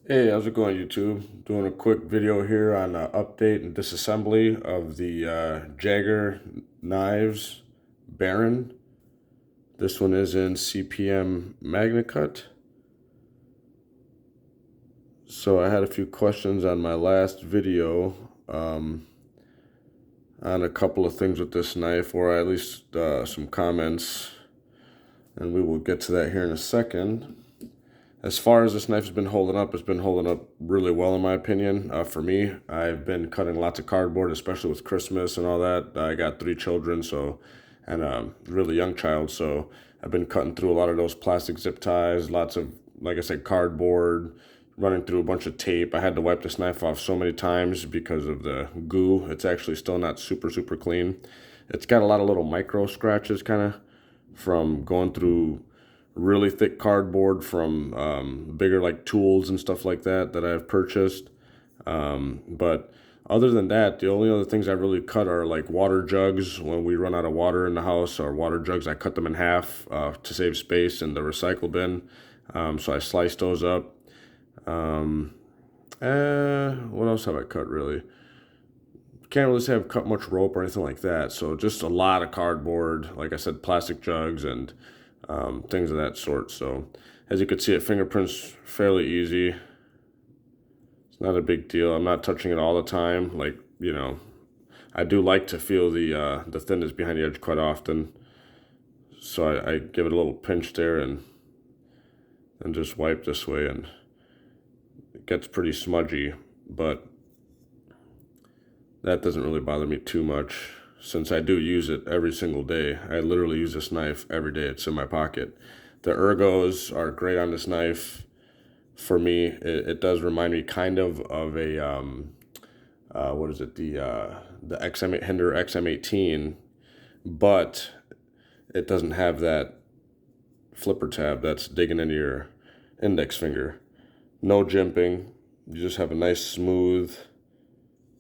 Hey, how's it going, YouTube? Doing a quick video here on update and disassembly of the Jagger knives Baron. This one is in CPM magnacut. So I had a few questions on my last video on a couple of things with this knife, or at least some comments, and we will get to that here in a second. As far as this knife has been holding up, it's been holding up really well in my opinion. For me, I've been cutting lots of cardboard, especially with Christmas and all that. I got 3 children, and a really young child, so I've been cutting through a lot of those plastic zip ties, lots of, like I said, cardboard, running through a bunch of tape. I had to wipe this knife off so many times because of the goo. It's actually still not super clean. It's got a lot of little micro scratches kind of from going through really thick cardboard from bigger like tools and stuff like that I've purchased. But other than that, the only other things I really cut are like water jugs. When we run out of water in the house, or water jugs, I cut them in half to save space in the recycle bin. So I sliced those up. What else have I cut really? Can't really say I've cut much rope or anything like that. So just a lot of cardboard, like I said, plastic jugs and things of that sort. So as you can see, it fingerprints fairly easy. It's not a big deal. I'm not touching it all the time. Like, I do like to feel the thinness behind the edge quite often. So I give it a little pinch there and just wipe this way, and it gets pretty smudgy, but that doesn't really bother me too much since I do use it every single day. I literally use this knife every day. It's in my pocket. The ergos are great on this knife. For me, it does remind me kind of a what is it, the XM8 Hinder XM18, but it doesn't have that flipper tab that's digging into your index finger. No jimping. You just have a nice smooth,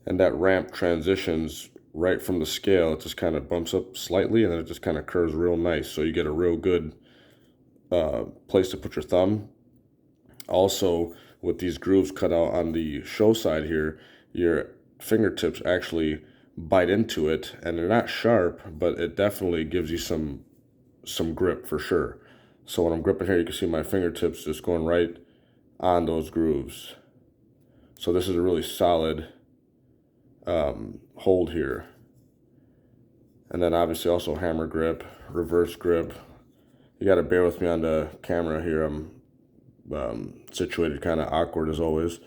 and that ramp transitions right from the scale. It just kind of bumps up slightly, and then it just kind of curves real nice. So you get a real good place to put your thumb. Also, with these grooves cut out on the show side here, your fingertips actually bite into it, and they're not sharp, but it definitely gives you some grip for sure. So when I'm gripping here, you can see my fingertips just going right on those grooves. So this is a really solid hold here. And then obviously also hammer grip, reverse grip. You got to bear with me on the camera here. I'm situated kind of awkward as always.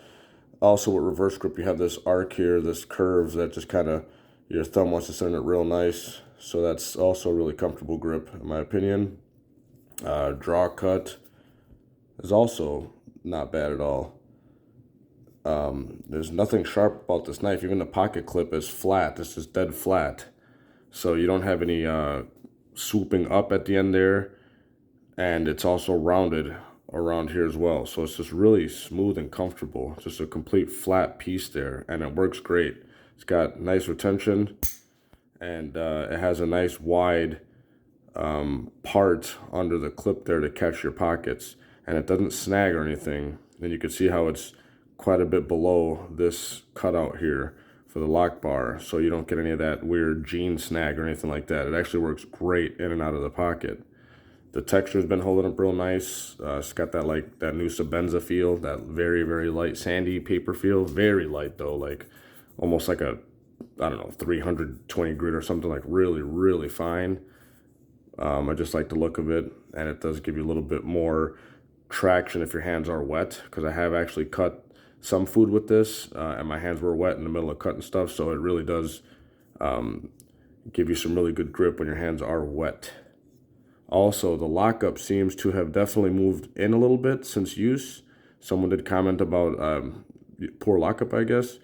Also with reverse grip, you have this arc here, this curve that just kind of, your thumb wants to send it real nice. So that's also a really comfortable grip in my opinion. Draw cut is also not bad at all. There's nothing sharp about this knife. Even the pocket clip is flat. This is dead flat. So you don't have any swooping up at the end there. And it's also rounded around here as well. So it's just really smooth and comfortable. It's just a complete flat piece there. And it works great. It's got nice retention. And it has a nice wide part under the clip there to catch your pockets. And it doesn't snag or anything. And you can see how it's quite a bit below this cutout here for the lock bar, so you don't get any of that weird jean snag or anything like that. It actually works great in and out of the pocket. The texture's been holding up real nice. It's got that like that new Sabenza feel, that very light sandy paper feel. Very light though, like almost like a, I don't know, 320 grit or something, like really fine. I just like the look of it, and it does give you a little bit more traction if your hands are wet, because I have actually cut some food with this and my hands were wet in the middle of cutting stuff, so it really does give you some really good grip when your hands are wet. Also, the lockup seems to have definitely moved in a little bit since use. Someone did comment about poor lockup, I guess.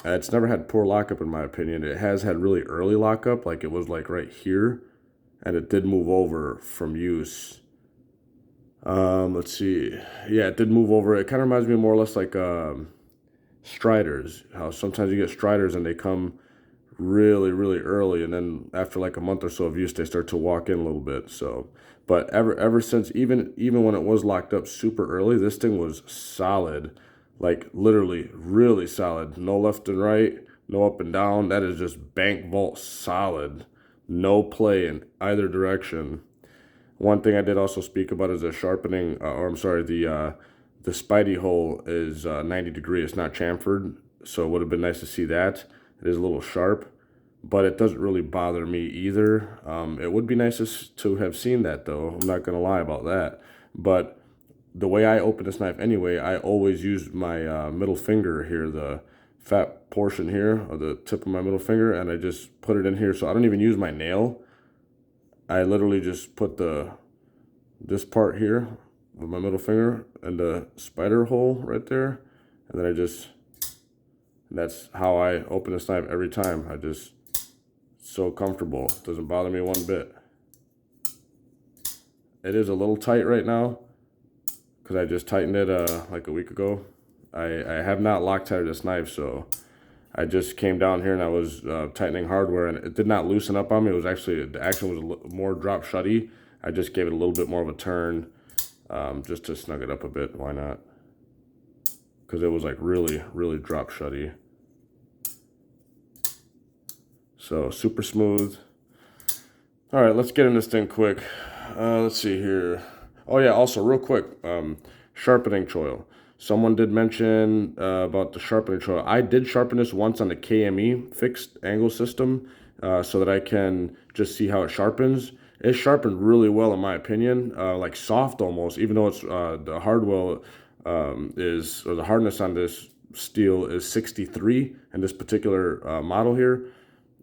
It's never had poor lockup in my opinion. It has had really early lockup, like it was like right here, and it did move over from use. Let's see. Yeah, it did move over. It kind of reminds me more or less like Striders. How sometimes you get Striders and they come really, really early, and then after like a month or so of use, they start to walk in a little bit. So, but ever since, even when it was locked up super early, this thing was solid, like literally really solid. No left and right, no up and down. That is just bank vault solid. No play in either direction. One thing I did also speak about is the sharpening, or I'm sorry, the Spidey hole is 90 degree. It's not chamfered, so it would have been nice to see that. It is a little sharp, but it doesn't really bother me either. It would be nice to have seen that, though. I'm not going to lie about that. But the way I open this knife anyway, I always use my middle finger here, the fat portion here of the tip of my middle finger, and I just put it in here. So I don't even use my nail. I literally just put this part here with my middle finger and the spider hole right there, and then that's how I open this knife every time. So comfortable. It doesn't bother me one bit. It is a little tight right now because I just tightened it like a week ago. I have not Loctited this knife, so I just came down here and I was tightening hardware, and it did not loosen up on me. It was actually, the action was a little more drop shutty. I just gave it a little bit more of a turn just to snug it up a bit. Why not? Because it was like really, really drop shutty. So super smooth. All right, let's get in this thing quick. Let's see here. Oh yeah, also real quick, sharpening choil. Someone did mention about the sharpening choil. I did sharpen this once on the KME fixed angle system so that I can just see how it sharpens. It sharpened really well in my opinion, like soft almost, even though it's the hardware or the hardness on this steel is 63, and this particular model here,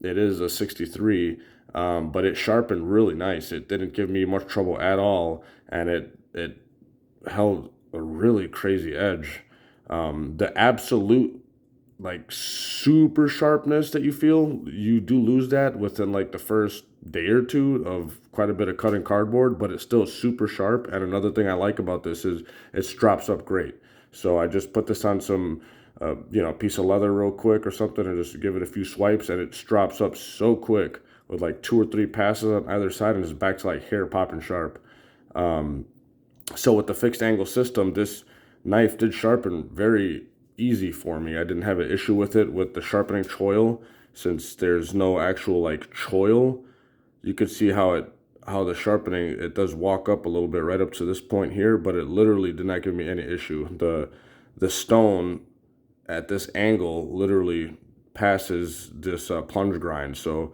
it is a 63, but it sharpened really nice. It didn't give me much trouble at all, and it held a really crazy edge. The absolute like super sharpness that you feel, you do lose that within like the first day or two of quite a bit of cutting cardboard, but it's still super sharp. And another thing I like about this is it strops up great. So I just put this on some piece of leather real quick or something, and just give it a few swipes, and it strops up so quick with like 2 or 3 passes on either side, and it's back to like hair popping sharp. So with the fixed angle system, this knife did sharpen very easy for me. I didn't have an issue with it with the sharpening choil, since there's no actual like choil. You could see how the sharpening, it does walk up a little bit right up to this point here, but it literally did not give me any issue. The stone at this angle literally passes this plunge grind. So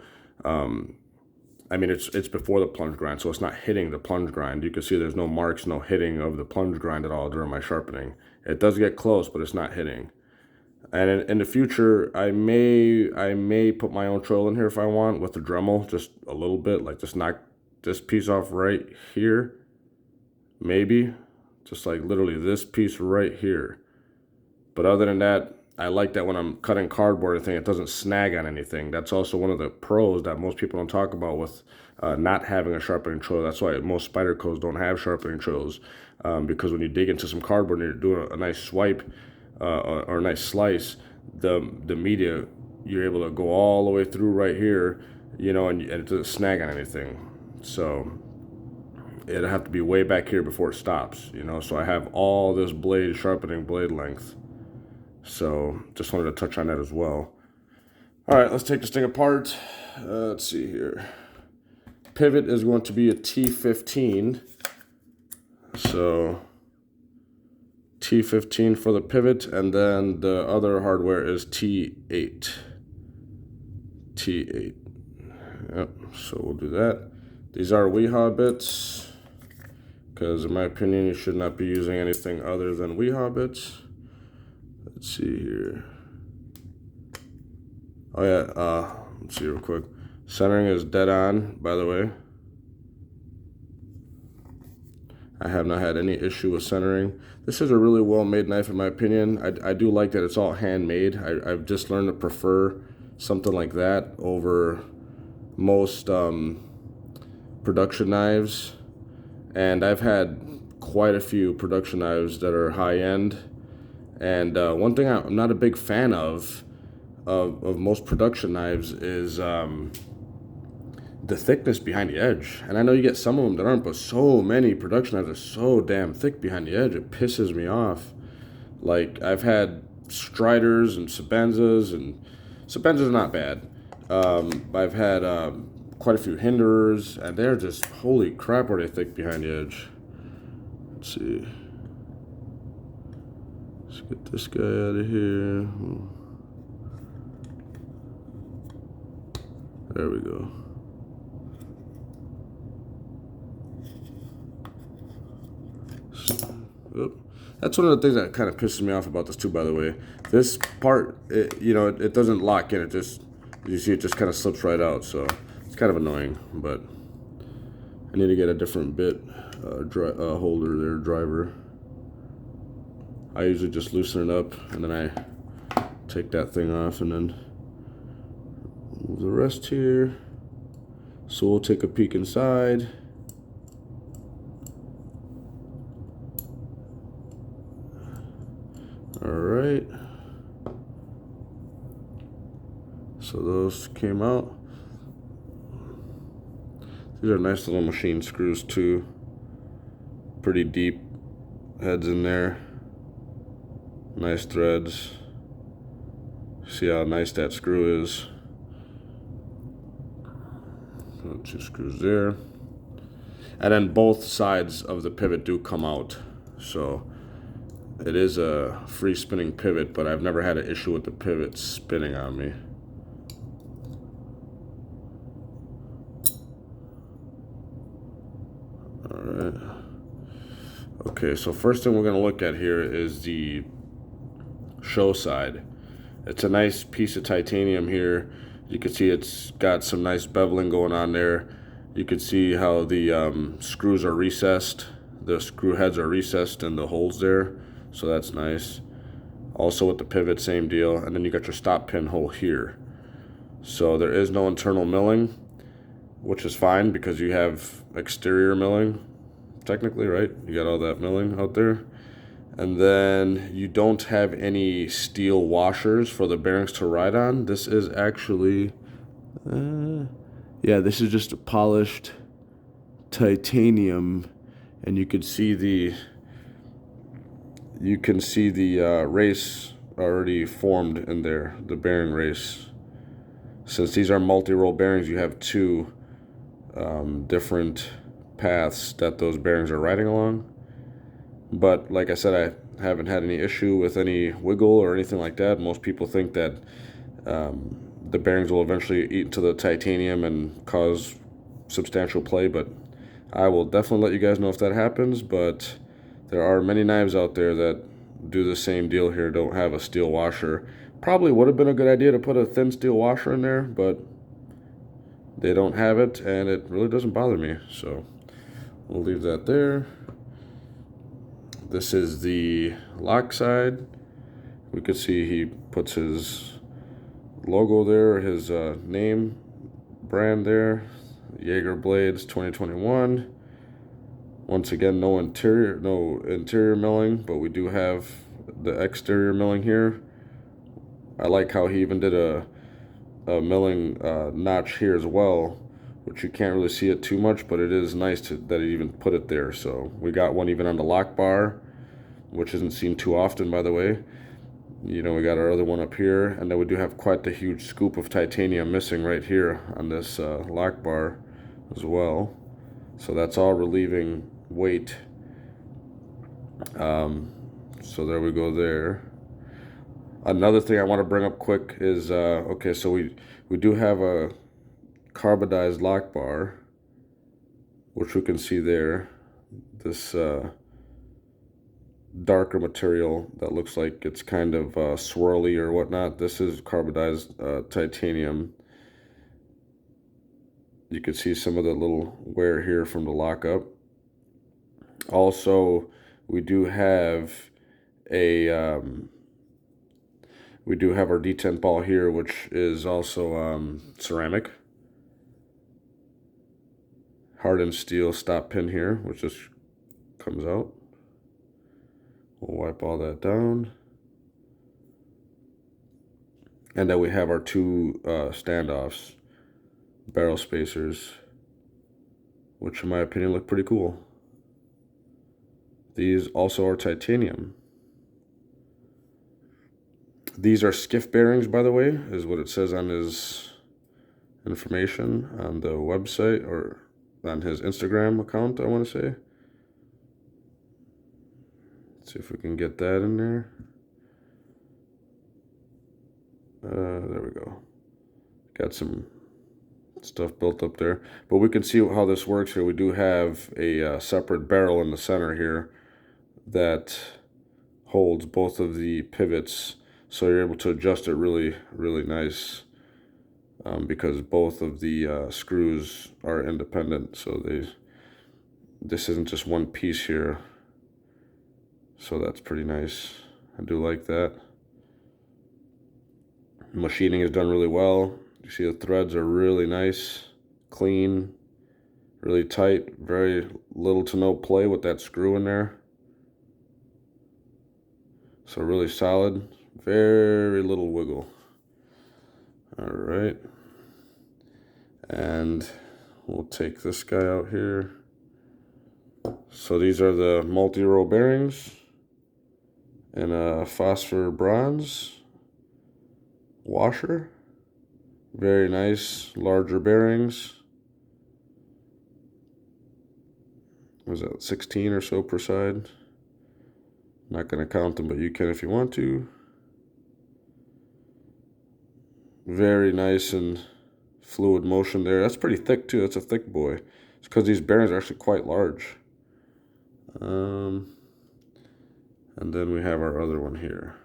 I mean, it's before the plunge grind, so it's not hitting the plunge grind. You can see there's no marks, no hitting of the plunge grind at all during my sharpening. It does get close, but it's not hitting. And in the future, I may put my own choil in here if I want with the Dremel, just a little bit, like just knock this piece off right here, maybe, just like literally this piece right here. But other than that, I like that when I'm cutting cardboard and thing, it doesn't snag on anything. That's also one of the pros that most people don't talk about with not having a sharpening choil. That's why most Spydercos don't have sharpening choils, because when you dig into some cardboard and you're doing a nice swipe or a nice slice, the media, you're able to go all the way through right here, and it doesn't snag on anything. So it'll have to be way back here before it stops, So I have all this sharpening blade length. So just wanted to touch on that as well. All right, let's take this thing apart. Let's see here. Pivot is going to be a T15. So T15 for the pivot, and then the other hardware is T8. T8. Yep, so we'll do that. These are Weehaw bits, because in my opinion, you should not be using anything other than Weehaw bits. Let's see here. Oh yeah, let's see real quick. Centering is dead on, by the way. I have not had any issue with centering. This is a really well-made knife in my opinion. I do like that it's all handmade. I've just learned to prefer something like that over most production knives. And I've had quite a few production knives that are high-end. And one thing I'm not a big fan of of most production knives is the thickness behind the edge. And I know you get some of them that aren't, but so many production knives are so damn thick behind the edge. It pisses me off. Like, I've had Striders and Sabenzas, and Sabenzas are not bad. I've had quite a few Hinderers, and they're just, holy crap, are they thick behind the edge. Let's see. Let's get this guy out of here. There we go. Oop. That's one of the things that kind of pisses me off about this too, by the way. This part, it doesn't lock in. It just, you see, it just kind of slips right out. So it's kind of annoying, but I need to get a different bit holder there, driver. I usually just loosen it up, and then I take that thing off, and then move the rest here. So we'll take a peek inside. All right. So those came out. These are nice little machine screws too. Pretty deep heads in there. Nice threads. See how nice that screw is. 2 screws there. And then both sides of the pivot do come out. So it is a free spinning pivot, but I've never had an issue with the pivot spinning on me. All right. Okay, so first thing we're going to look at here is the show side. It's a nice piece of titanium here. You can see it's got some nice beveling going on there. You can see how the screws are recessed. The screw heads are recessed in the holes there. So that's nice. Also with the pivot, same deal. And then you got your stop pin hole here. So there is no internal milling, which is fine because you have exterior milling, technically, right? You got all that milling out there. And then you don't have any steel washers for the bearings to ride on. This is actually, yeah, this is just a polished titanium, and you can see the race already formed in there, the bearing race. Since these are multi-roll bearings, you have 2 different paths that those bearings are riding along. But like I said, I haven't had any issue with any wiggle or anything like that. Most people think that the bearings will eventually eat into the titanium and cause substantial play, but I will definitely let you guys know if that happens. But there are many knives out there that do the same deal here, don't have a steel washer. Probably would have been a good idea to put a thin steel washer in there, but they don't have it, and it really doesn't bother me. So we'll leave that there. This is the lock side. We could see he puts his logo there, his name brand there, Jagerblades 2021. Once again, no interior milling, but we do have the exterior milling here. I like how he even did a milling notch here as well, which you can't really see it too much, but it is nice that he even put it there. So we got one even on the lock bar, which isn't seen too often, by the way. We got our other one up here, and then we do have quite the huge scoop of titanium missing right here on this lock bar as well. So that's all relieving weight. So there we go there. Another thing I want to bring up quick is, okay, so we do have a carbadized lock bar, which we can see there. This darker material that looks like it's kind of swirly or whatnot. This is carbadized titanium. You can see some of the little wear here from the lockup. Also, we do have our detent ball here, which is also ceramic. Hardened steel stop pin here, which just comes out. We'll wipe all that down. And then we have our two standoffs, barrel spacers, which in my opinion look pretty cool. These also are titanium. These are skiff bearings, by the way, is what it says on his information on the website, or on his Instagram account, I want to say. Let's see if we can get that in there. There we go. Got some stuff built up there. But we can see how this works here. We do have a separate barrel in the center here that holds both of the pivots. So you're able to adjust it really, really nice. Because both of the screws are independent. So this isn't just one piece here. So that's pretty nice. I do like that. Machining is done really well. You see the threads are really nice, clean, really tight, very little to no play with that screw in there. So really solid, very little wiggle. All right. And we'll take this guy out here. So these are the multi-row bearings in a phosphor bronze washer. Very nice, larger bearings. What was that, 16 or so per side? Not going to count them, but you can if you want to. Very nice and fluid motion there. That's pretty thick too. That's a thick boy. It's because these bearings are actually quite large. And then we have our other one here.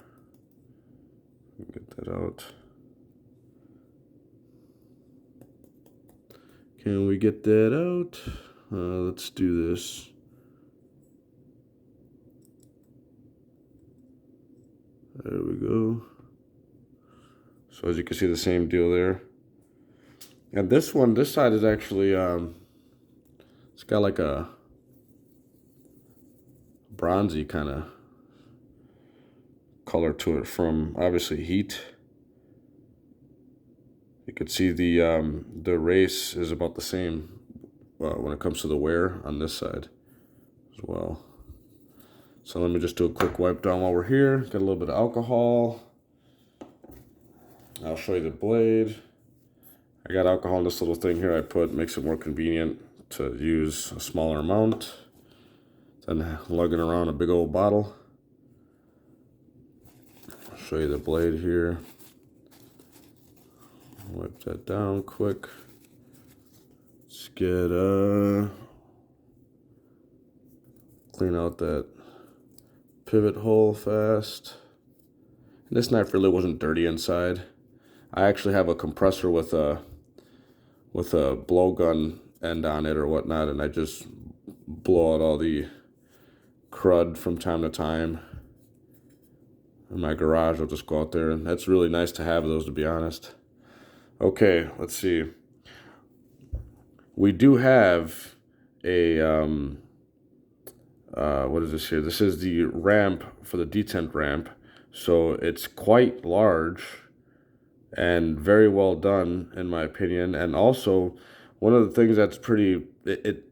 Get that out. Can we get that out? Let's do this. There we go. So as you can see, the same deal there. And this one, this side is actually, it's got like a bronzy kind of color to it from obviously heat. You could see the race is about the same when it comes to the wear on this side as well. So let me just do a quick wipe down while we're here. Got a little bit of alcohol. I'll show you the blade. I got alcohol in this little thing here I put. Makes it more convenient to use a smaller amount than lugging around a big old bottle. I'll show you the blade here. Wipe that down quick. Let's get clean out that pivot hole fast. And this knife really wasn't dirty inside. I actually have a compressor with a blowgun end on it or whatnot, and I just blow out all the crud from time to time. In my garage, I'll just go out there, and that's really nice to have those, to be honest. Okay, let's see. We do have a, what is this here? This is the ramp for the Detent Ramp. So it's quite large and very well done, in my opinion. And also, one of the things that's pretty,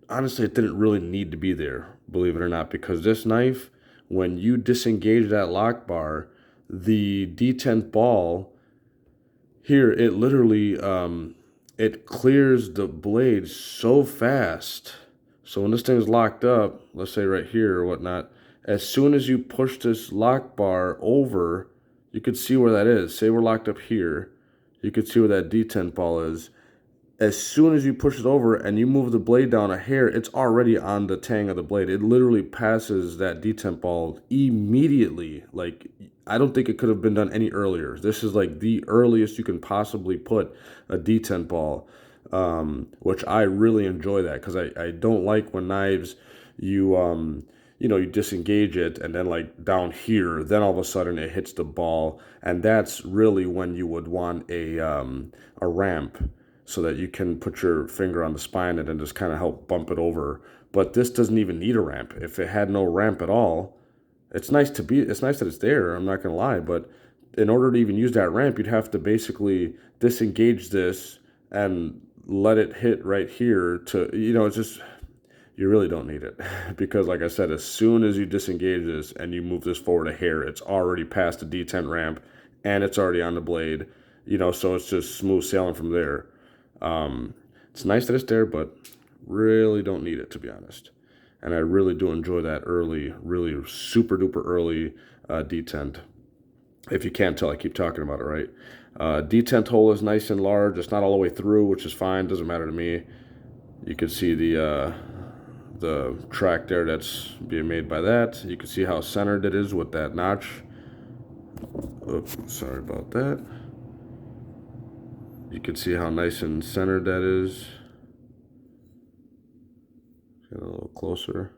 honestly, it didn't really need to be there, believe it or not, because this knife, when you disengage that lock bar, the detent ball here, it literally, it clears the blade so fast. So when this thing is locked up, let's say right here or whatnot, as soon as you push this lock bar over, you could see where that is. Say we're locked up here, you could see where that detent ball is. As soon as you push it over and you move the blade down a hair, it's already on the tang of the blade. It literally passes that detent ball immediately. Like, I don't think it could have been done any earlier. This is like the earliest you can possibly put a detent ball, which I really enjoy that, because I don't like when knives, you disengage it and then like down here, then all of a sudden it hits the ball. And that's really when you would want a ramp, so that you can put your finger on the spine and then just kind of help bump it over. But this doesn't even need a ramp. If it had no ramp at all, it's nice that it's there, I'm not gonna lie, but in order to even use that ramp, you'd have to basically disengage this and let it hit right here to, it's just, you really don't need it. Because like I said, as soon as you disengage this and you move this forward a hair, it's already past the detent ramp and it's already on the blade, so it's just smooth sailing from there. It's nice that it's there, but really don't need it, to be honest. And I really do enjoy that early, really super duper early detent. If you can't tell, I keep talking about it, right? Detent hole is nice and large. It's not all the way through, which is fine. Doesn't matter to me. You can see the track there that's being made by that. You can see how centered it is with that notch. Oops, sorry about that. You can see how nice and centered that is. Get a little closer.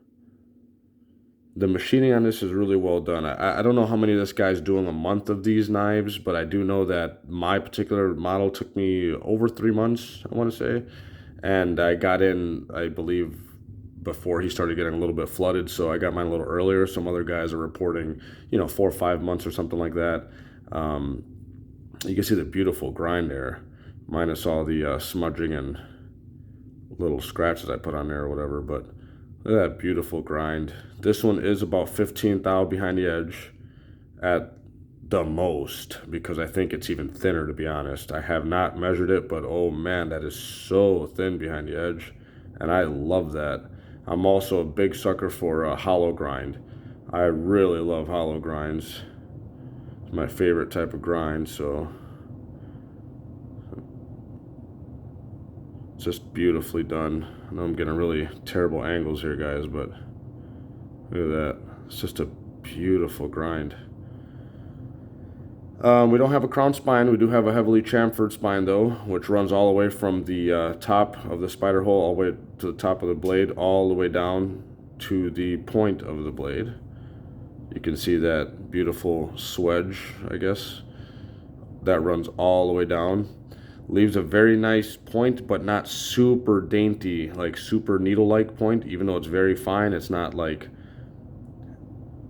The machining on this is really well done. I don't know how many this guy's doing a month of these knives, but I do know that my particular model took me over 3 months, I want to say. And I got in, I believe, before he started getting a little bit flooded, so I got mine a little earlier. Some other guys are reporting, 4 or 5 months or something like that. You can see the beautiful grind there, minus all the smudging and little scratches I put on there or whatever, but look at that beautiful grind. This one is about 15 thou behind the edge at the most, because I think it's even thinner, to be honest. I have not measured it, but oh man, that is so thin behind the edge, and I love that. I'm also a big sucker for a hollow grind. I really love hollow grinds. It's my favorite type of grind, so it's just beautifully done. I know I'm getting really terrible angles here, guys, but look at that. It's just a beautiful grind. We don't have a crown spine. We do have a heavily chamfered spine, though, which runs all the way from the top of the spider hole all the way to the top of the blade, all the way down to the point of the blade. You can see that beautiful swedge, I guess, that runs all the way down. Leaves a very nice point, but not super dainty, like super needle-like point. Even though it's very fine, it's not like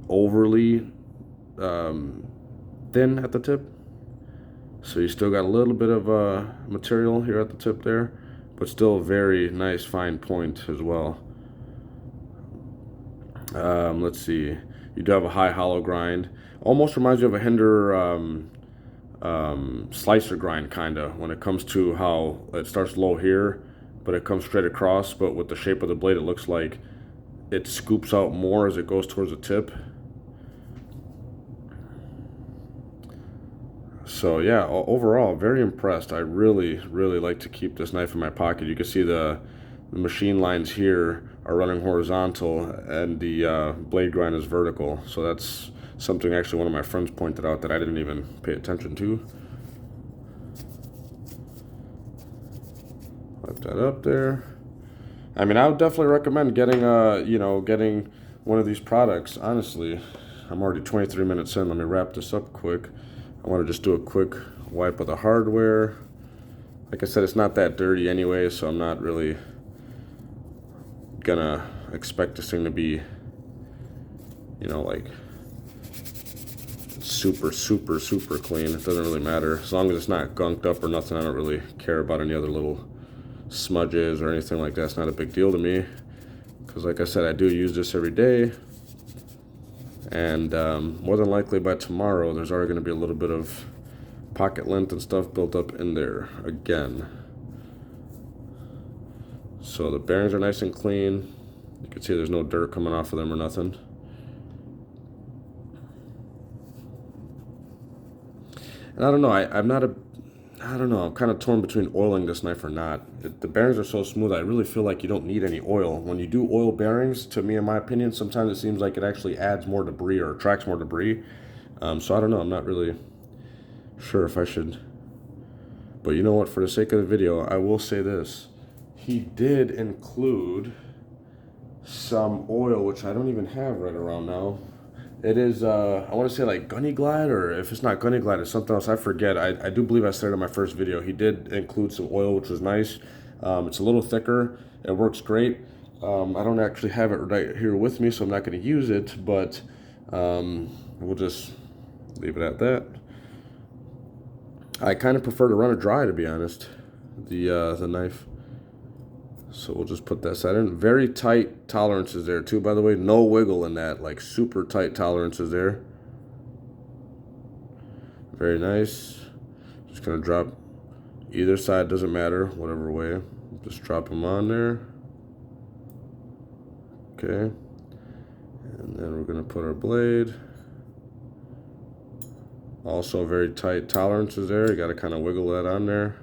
overly thin at the tip. So you still got a little bit of material here at the tip there, but still a very nice fine point as well. Let's see. You do have a high hollow grind. Almost reminds you of a Hinder slicer grind, kind of, when it comes to how it starts low here, but it comes straight across. But with the shape of the blade, it looks like it scoops out more as it goes towards the tip. So yeah, overall, very impressed. I really, really like to keep this knife in my pocket. You can see the machine lines here are running horizontal, and the blade grind is vertical. So that's something actually one of my friends pointed out that I didn't even pay attention to. Wipe that up there. I mean, I would definitely recommend getting getting one of these products. Honestly, I'm already 23 minutes in. Let me wrap this up quick. I want to just do a quick wipe of the hardware. Like I said, it's not that dirty anyway, so I'm not really gonna expect this thing to be, like super, super, super clean. It doesn't really matter. As long as it's not gunked up or nothing, I don't really care about any other little smudges or anything like that. It's not a big deal to me, because like I said, I do use this every day. And more than likely by tomorrow, there's already going to be a little bit of pocket lint and stuff built up in there again. So the bearings are nice and clean. You can see there's no dirt coming off of them or nothing. And I don't know, I'm kind of torn between oiling this knife or not. The bearings are so smooth, I really feel like you don't need any oil. When you do oil bearings, to me, in my opinion, sometimes it seems like it actually adds more debris or attracts more debris. So I don't know, I'm not really sure if I should. But you know what, for the sake of the video, I will say this. He did include some oil, which I don't even have right around now. It is, I want to say like Gunny Glide, or if it's not Gunny Glide, it's something else. I forget. I do believe I said it in my first video. He did include some oil, which was nice. It's a little thicker. It works great. I don't actually have it right here with me, so I'm not going to use it, but we'll just leave it at that. I kind of prefer to run it dry, to be honest, the knife. So we'll just put that side in. Very tight tolerances there too, by the way. No wiggle in that, like super tight tolerances there. Very nice. Just gonna drop either side, doesn't matter, whatever way. Just drop them on there. Okay. And then we're gonna put our blade. Also very tight tolerances there. You gotta kind of wiggle that on there.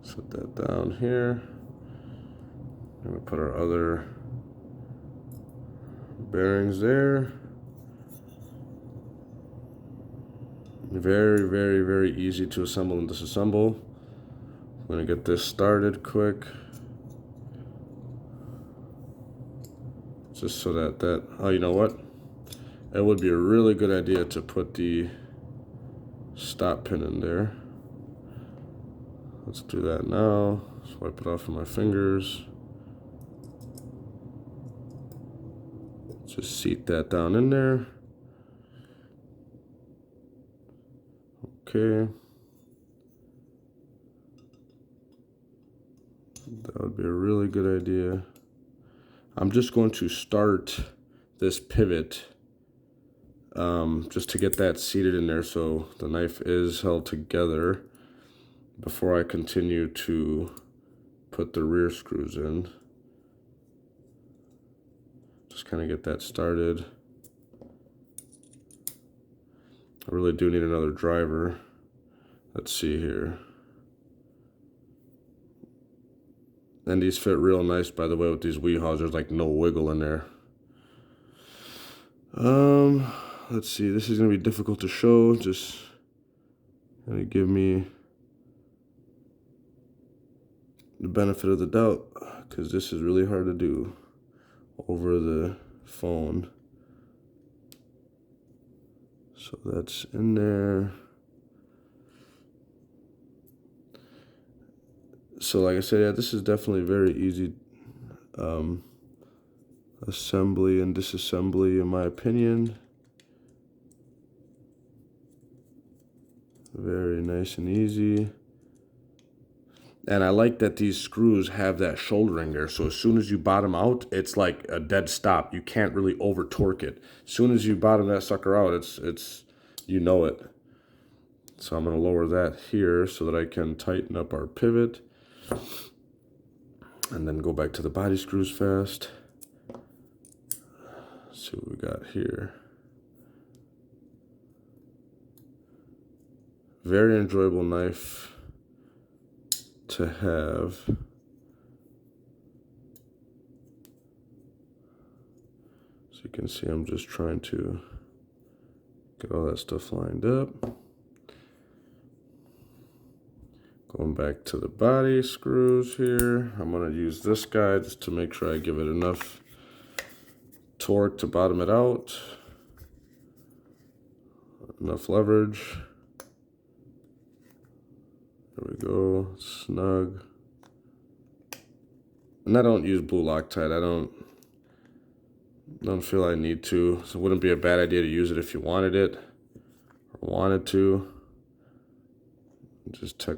Set that down here. And we put our other bearings there. Very, very, very easy to assemble and disassemble. I'm gonna get this started quick. Just so that, oh, you know what? It would be a really good idea to put the stop pin in there. Let's do that now. Swipe it off with my fingers. Just seat that down in there. Okay. That would be a really good idea. I'm just going to start this pivot just to get that seated in there so the knife is held together before I continue to put the rear screws in. Just kind of get that started. I really do need another driver. Let's see here. And these fit real nice, by the way, with these Weehaws. There's like no wiggle in there. Let's see. This is gonna be difficult to show. Just gonna give me the benefit of the doubt, because this is really hard to do over the phone. So that's in there. So like I said, yeah, this is definitely very easy assembly and disassembly in my opinion. Very nice and easy. And I like that these screws have that shouldering there. So as soon as you bottom out, it's like a dead stop. You can't really over torque it. As soon as you bottom that sucker out, it's you know it. So I'm gonna lower that here so that I can tighten up our pivot. And then go back to the body screws fast. Let's see what we got here. Very enjoyable knife to have. So you can see I'm just trying to get all that stuff lined up. Going back to the body screws here. I'm gonna use this guy just to make sure I give it enough torque to bottom it out. Enough leverage. There we go, snug. And I don't use blue Loctite. I don't feel I need to. So it wouldn't be a bad idea to use it if you wanted it or wanted to. Just check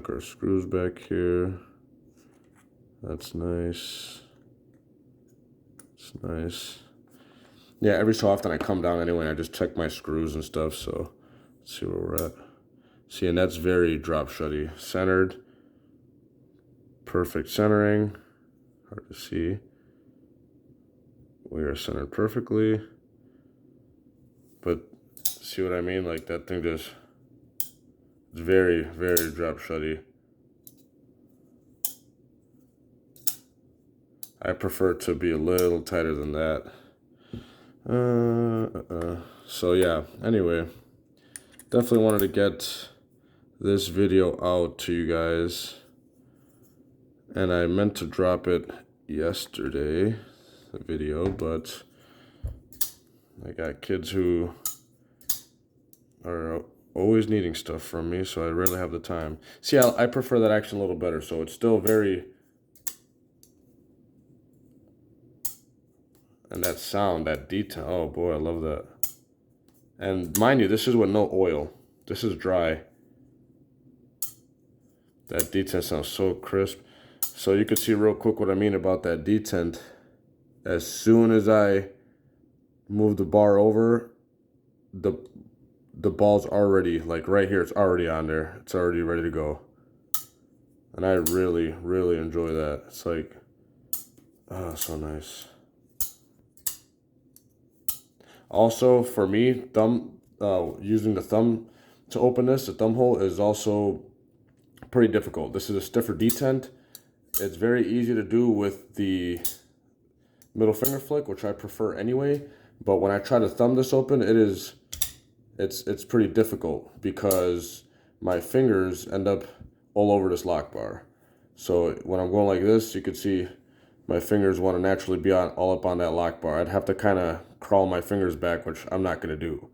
our screws back here. That's nice. It's nice. Yeah, every so often I come down anyway and I just check my screws and stuff. So let's see where we're at. See, and that's very drop shutty. Centered. Perfect centering. Hard to see. We are centered perfectly. But see what I mean? Like that thing just, it's very, very drop shutty. I prefer it to be a little tighter than that. So yeah, anyway, definitely wanted to get this video out to you guys. And I meant to drop it yesterday, the video, but I got kids who are always needing stuff from me, so I rarely have the time. See, I prefer that action a little better, so it's still very... And that sound, that detail, oh boy, I love that. And mind you, this is with no oil. This is dry. That detent sounds so crisp. So you can see real quick what I mean about that detent. As soon as I move the bar over, the ball's already, like right here, it's already on there. It's already ready to go. And I really, really enjoy that. It's like, oh, so nice. Also, for me, using the thumb to open this, the thumb hole is also pretty difficult. This is a stiffer detent. It's very easy to do with the middle finger flick, which I prefer anyway. But when I try to thumb this open, it's pretty difficult because my fingers end up all over this lock bar. So when I'm going like this, you can see my fingers want to naturally be all up on that lock bar. I'd have to kind of crawl my fingers back, which I'm not going to do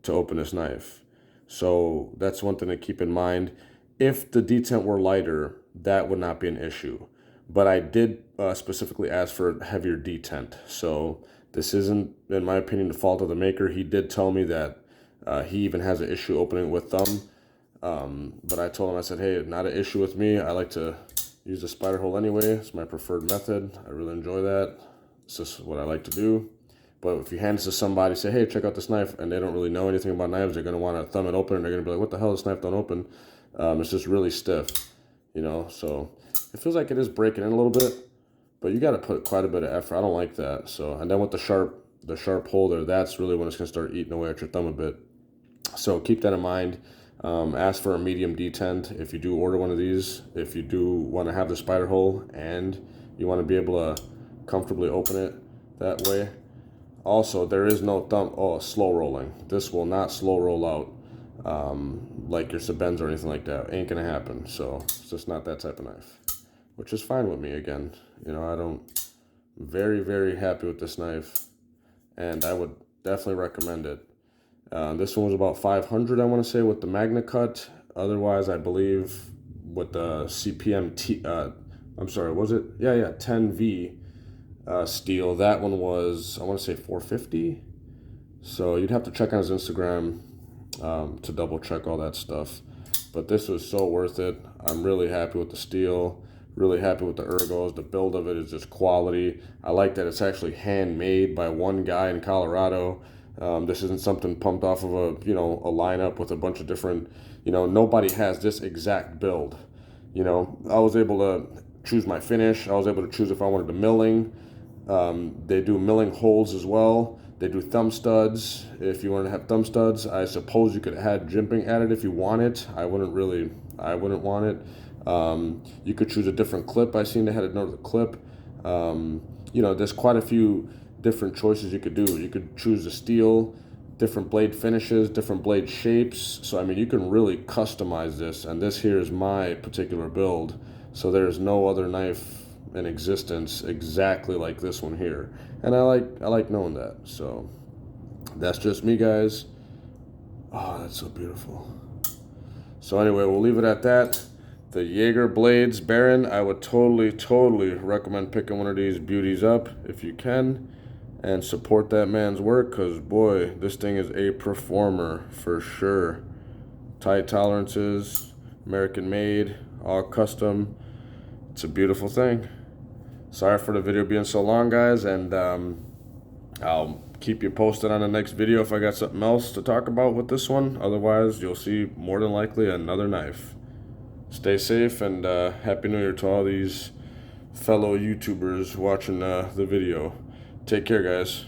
to open this knife. So that's one thing to keep in mind. If the detent were lighter, that would not be an issue. But I did specifically ask for heavier detent. So this isn't, in my opinion, the fault of the maker. He did tell me that he even has an issue opening with thumb. But I told him, I said, hey, not an issue with me. I like to use the spider hole anyway. It's my preferred method. I really enjoy that. It's just what I like to do. But if you hand this to somebody, say, hey, check out this knife, and they don't really know anything about knives, they're going to want to thumb it open, and they're going to be like, what the hell, this knife don't open? It's just really stiff, you know? So it feels like it is breaking in a little bit, but you got to put quite a bit of effort. I don't like that. So, and then with the sharp holder, that's really when it's going to start eating away at your thumb a bit. So keep that in mind. Ask for a medium detent if you do order one of these. If you do want to have the spider hole and you want to be able to comfortably open it that way. Also, there is no slow rolling. This will not slow roll out like your Sebens or anything like that. Ain't gonna happen. So it's just not that type of knife, which is fine with me. Again, you know, very, very happy with this knife, and I would definitely recommend it. This one was about 500, I want to say, with the magnacut. Otherwise, I believe with the CPM I'm sorry, was it? Yeah, 10V steel. That one was, I want to say, 450. So you'd have to check on his Instagram to double check all that stuff. But this was so worth it. I'm really happy with the steel. Really happy with the ergos. The build of it is just quality. I like that it's actually handmade by one guy in Colorado. This isn't something pumped off of a lineup with a bunch of different, nobody has this exact build. I was able to choose my finish. I was able to choose if I wanted the milling. They do milling holes as well. They do thumb studs. If you wanted to have thumb studs, I suppose you could add jimping added if you want it. I wouldn't want it. You could choose a different clip. I seen they had another clip. There's quite a few different choices you could do. You could choose the steel, different blade finishes, different blade shapes. So, I mean, you can really customize this. And this here is my particular build. So there's no other knife in existence exactly like this one here. And I like knowing that. So that's just me, guys. Oh, that's so beautiful. So anyway, we'll leave it at that. The Jagerblades Baron, I would totally recommend picking one of these beauties up if you can and support that man's work, because boy, this thing is a performer for sure. Tight tolerances, American made, all custom. It's a beautiful thing. Sorry for the video being so long, guys, and I'll keep you posted on the next video if I got something else to talk about with this one. Otherwise, you'll see more than likely another knife. Stay safe, and Happy New Year to all these fellow YouTubers watching the video. Take care, guys.